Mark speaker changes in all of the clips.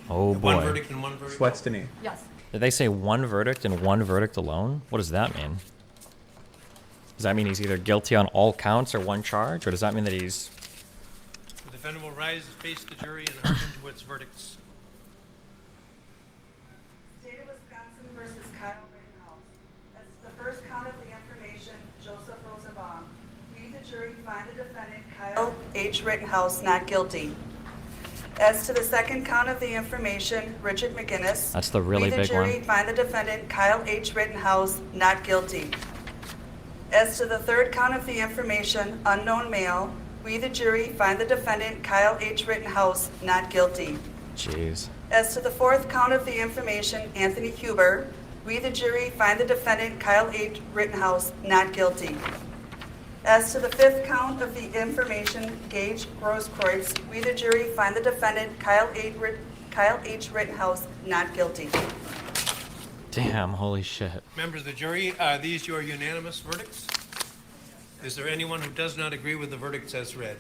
Speaker 1: Oh boy.
Speaker 2: One verdict and one verdict.
Speaker 3: Sweats to me.
Speaker 4: Yes.
Speaker 1: Did they say one verdict and one verdict alone? What does that mean? Does that mean he's either guilty on all counts or one charge, or does that mean that he's...
Speaker 2: The defendant will rise and face the jury and hearken to its verdicts.
Speaker 5: State of Wisconsin versus Kyle Rittenhouse. As to the first count of the information, Joseph Rosenbaum. We, the jury, find the defendant Kyle H. Rittenhouse not guilty. As to the second count of the information, Richard McGinnis.
Speaker 1: That's the really big one.
Speaker 5: We, the jury, find the defendant Kyle H. Rittenhouse not guilty. As to the third count of the information, unknown male, we, the jury, find the defendant Kyle H. Rittenhouse not guilty.
Speaker 1: Jeez.
Speaker 5: As to the fourth count of the information, Anthony Huber, we, the jury, find the defendant Kyle H. Rittenhouse not guilty. As to the fifth count of the information, Gage Grosskreutz, we, the jury, find the defendant Kyle H. Rittenhouse not guilty.
Speaker 1: Damn, holy shit.
Speaker 2: Members of the jury, are these your unanimous verdicts? Is there anyone who does not agree with the verdicts as read?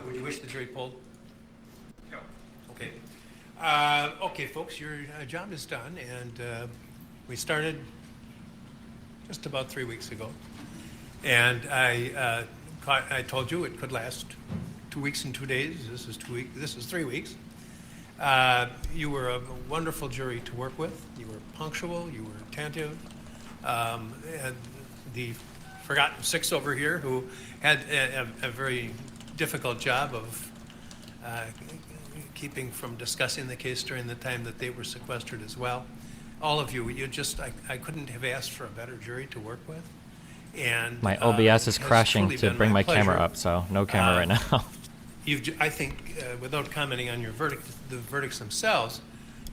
Speaker 2: Would you wish the jury polled? No. Okay. Okay, folks, your job is done, and we started just about 3 weeks ago. And I told you it could last 2 weeks and 2 days. This is 2 weeks. This is 3 weeks. You were a wonderful jury to work with. You were punctual. You were attentive. And the forgotten six over here who had a very difficult job of keeping from discussing the case during the time that they were sequestered as well. All of you, I couldn't have asked for a better jury to work with. And
Speaker 1: My OBS is crashing to bring my camera
Speaker 2: pleasure.
Speaker 1: up, so no camera right now.
Speaker 2: I think, without commenting on your verdict, the verdicts themselves,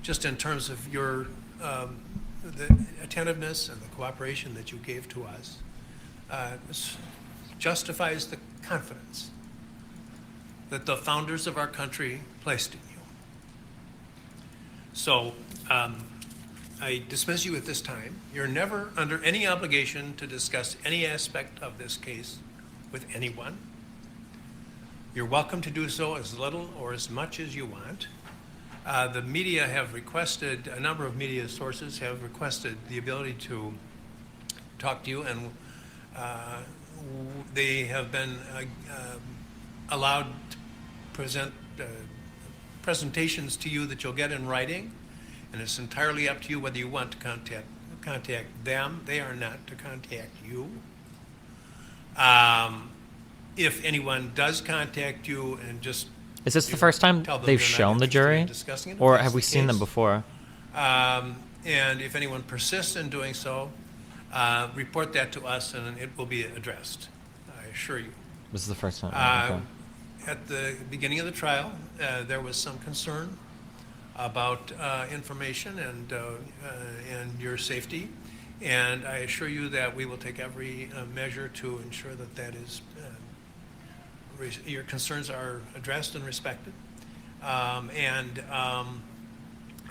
Speaker 2: just in terms of your the attentiveness and the cooperation that you gave to us, justifies the confidence that the founders of our country placed in you. So I dismiss you at this time. You're never under any obligation to discuss any aspect of this case with anyone. You're welcome to do so as little or as much as you want. The media have requested, a number of media sources have requested the ability to talk to you, and they have been allowed to present presentations to you that you'll get in writing, and it's entirely up to you whether you want to contact them. They are not to contact you. If anyone does contact you and just...
Speaker 1: Is this the first time
Speaker 2: tell them
Speaker 1: they've
Speaker 2: you're not
Speaker 1: shown the
Speaker 2: interested in
Speaker 1: jury?
Speaker 2: discussing it, if
Speaker 1: Or
Speaker 2: that's
Speaker 1: have we
Speaker 2: the
Speaker 1: seen them
Speaker 2: case.
Speaker 1: before?
Speaker 2: And if anyone persists in doing so, report that to us and it will be addressed, I assure you.
Speaker 1: This is the first time. Okay.
Speaker 2: At the beginning of the trial, there was some concern about information and your safety. And I assure you that we will take every measure to ensure that that is, your concerns are addressed and respected. I'm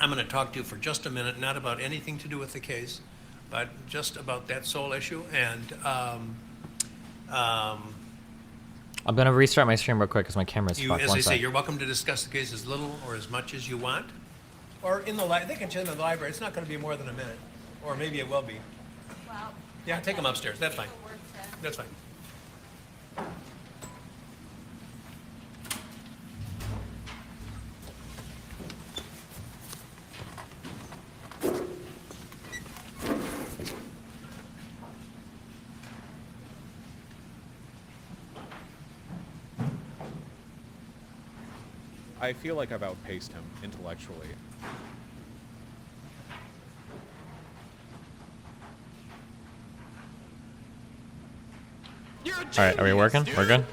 Speaker 2: going to talk to you for just a minute, not about anything to do with the case, but just about that sole issue. And
Speaker 1: I'm going to restart my stream real quick because my camera's
Speaker 2: you,
Speaker 1: fucked.
Speaker 2: as
Speaker 1: One
Speaker 2: I say,
Speaker 1: sec.
Speaker 2: you're welcome to discuss the case as little or as much as you want. Or in the they can attend the library. It's not going to be more than a minute, or maybe it will be.
Speaker 4: Well,
Speaker 2: Yeah, take them upstairs. That's fine. That's fine.
Speaker 3: I feel like I've outpaced him intellectually.
Speaker 1: All right, are we working? We're good?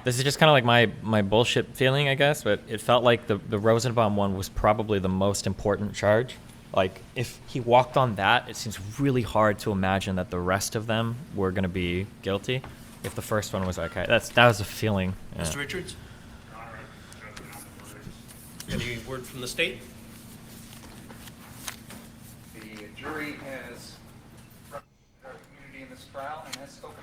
Speaker 1: This is just kind of like my bullshit feeling, I guess, but it felt like the Rosenbaum one was probably the most important charge. Like, if he walked on that, it seems really hard to imagine that the rest of them were going to be guilty if the first one was okay. That was a feeling. Yeah.
Speaker 2: Mr. Richards? Any word from the state?
Speaker 6: The jury has represented our community in this trial and has spoken.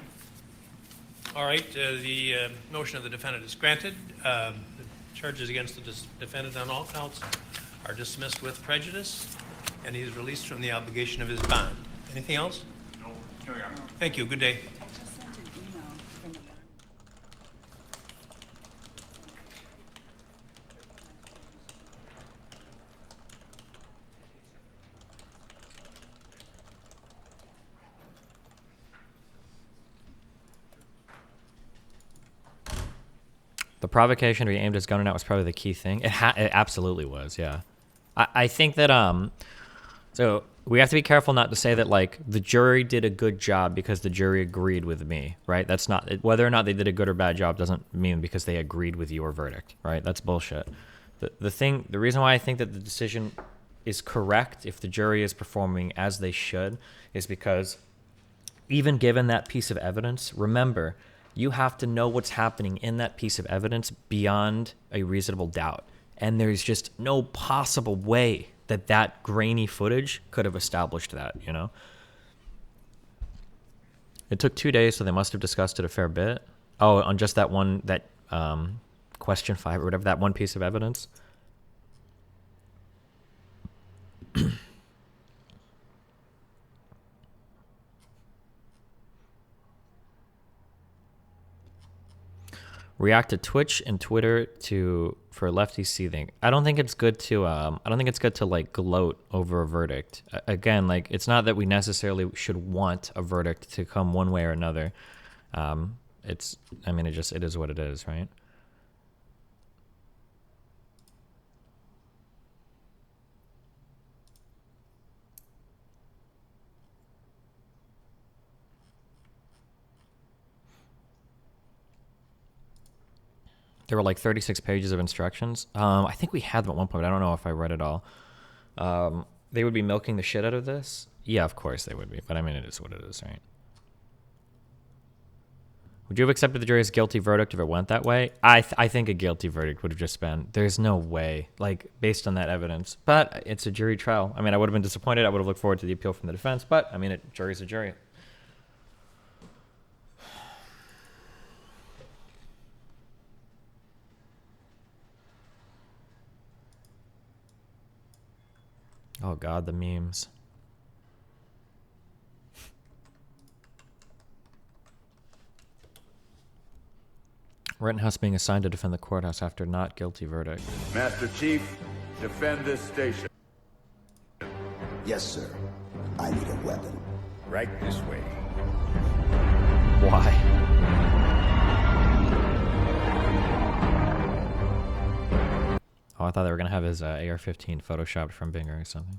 Speaker 2: All right, the motion of the defendant is granted. The charges against the defendant on all counts are dismissed with prejudice, and he is released from the obligation of his bond. Anything else?
Speaker 6: No, Your Honor.
Speaker 2: Thank you. Good day.
Speaker 1: The provocation to be aimed at his gun or not was probably the key thing. It absolutely was, yeah. I think that so we have to be careful not to say that like the jury did a good job because the jury agreed with me, right? That's not whether or not they did a good or bad job doesn't mean because they agreed with your verdict, right? That's bullshit. The reason why I think that the decision is correct if the jury is performing as they should is because even given that piece of evidence, remember, you have to know what's happening in that piece of evidence beyond a reasonable doubt. And there's just no possible way that that grainy footage could have established that, you know? It took 2 days, so they must have discussed it a fair bit. Oh, on just that one, that question 5 or whatever, that one piece of evidence. React to Twitch and Twitter for lefty seething. I don't think it's good to like gloat over a verdict. Again, like it's not that we necessarily should want a verdict to come one way or another. It is what it is, right? There were like 36 pages of instructions. I think we had them at one point, but I don't know if I read it all. They would be milking the shit out of this? Yeah, of course they would be. But I mean, it is what it is, right? Would you have accepted the jury's guilty verdict if it went that way? I think a guilty verdict would have just been, there's no way, like, based on that evidence. But it's a jury trial. I mean, I would have been disappointed. I would have looked forward to the appeal from the defense. But, I mean, jury's a jury. Oh God, the memes. Rittenhouse being assigned to defend the courthouse after not guilty verdict.
Speaker 4: Master Chief, defend this station.
Speaker 7: Yes, sir. I need a weapon.
Speaker 4: Right this way.
Speaker 1: Why? Oh, I thought they were gonna have his AR-15 photoshopped from Bing or something.